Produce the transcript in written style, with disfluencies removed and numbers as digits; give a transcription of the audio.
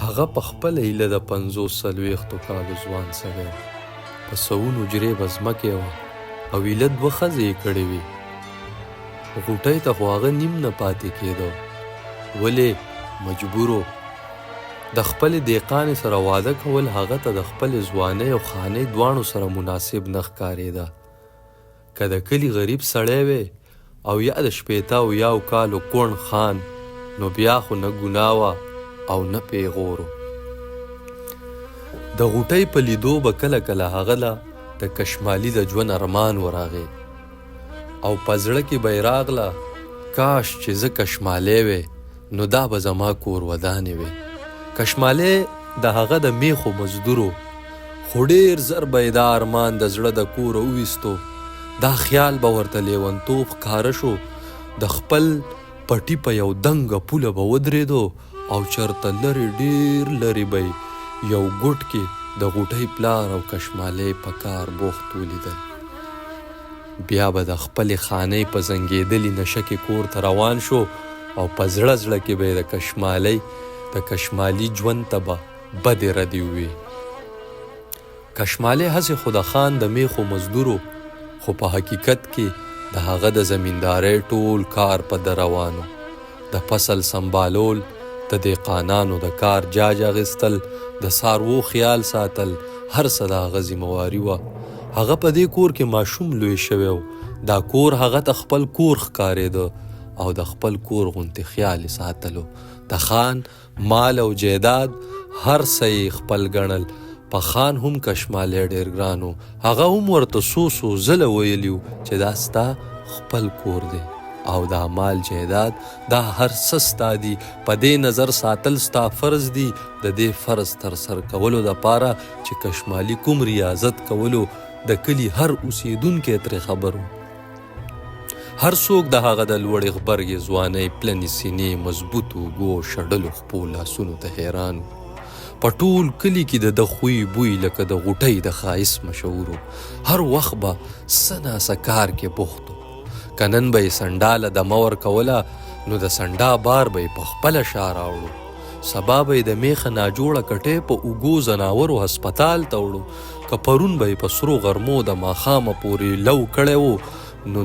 هغه په خپله هیله د 50-40 کالو ځوان سړی په سوونو جریبه ځمکې وه او ایله 2 ښځې یې کړې وې. غوټۍ ته خو هغه نیم نه پاتې کېده، ولې مجبور و. د خپلې دهقانې سره واده کول هغه ته د خپلې ځوانۍ او خانۍ دواړو سره مناسب نه ښکارېده. که د کلي غریب سړی وی او یا د 80 کالو کوڼ خان، نو بیا خو نه ګناه وه او نه پیغور. د غوټۍ په لیدو به کله کله هغه له د کشمالي د ژوند ارمان ورغی او په زړه کې به یې راغله، کاش چې زه کشمالی وی نو دا به زما کور ودانې وی. کشمالی د هغه د میخو مزدورو، خو ډېر زر به یې دا ارمان د زړه د کوره وویستو. دا خیال به ورته لیونتوب ښکاره شو، د خپل پټي په یو دنګه پوله به ودرېدو او چرته لرې ډېر لرې به یو ګوټ کې د غوټۍ پلار او کشمالی په کار بوخت ولیدل. بیا به د خپلې خانۍ په زنګېدلي نشه کې کور ته روان شو او په زړه زړه کې به یې د کشمالي ژوند ته به بدې ردې ووې. کشمالی هسې خو د خان د میخو مزدورو، خو په حقیقت کې د هغه د زمیندارۍ ټول کار په ده روانو. د فصل سنبالول، د دهقانانو د کار جاج اخیستل، د څاروو خیال ساتل، هر څه د هغه ذمهواري وه. هغه په دې کور کې ماشوم لوی شوی و. دا کور هغه ته خپل کور ښکارېده او د خپل کور غوندې خیال یې ساتلو. د خان مال او جیداد هر څه یې خپل ګڼل. په خان هم کشمالی ډېر ګران و. هغه هم ورته څو ځله ویلي و چې دا ستا خپل کور دی او دا مال جیداد دا هر څه ستا دي. په دې نظر ساتل ستا فرض دي. د دې فرض تر سر کولو دپاره چې کشمالي کوم ریاضت کولو، د کلي هر اوسېدونکی ترې خبر و. هر څوک د هغه د لوړې غبرګې ځوانۍ، پلنې سینې، مضبوطو اوږو، شډلو خپو لاسونو ته حیران و. په ټول کلي کې د ده خوی بوی لکه د غوټۍ د ښایست مشهور و. هر وخت به څه ناڅه کار کې بوخت و. که نن به یې سنډاله دمه ورکوله نو د سنډا بار به یې په خپله شا راوړو. سبا به یې د میخه ناجوړه کټۍ په اوږو ځناورو هسپتال ته وړو. که پرون به یې په سرو غرمو د ماښامه پورې لو کړی و نو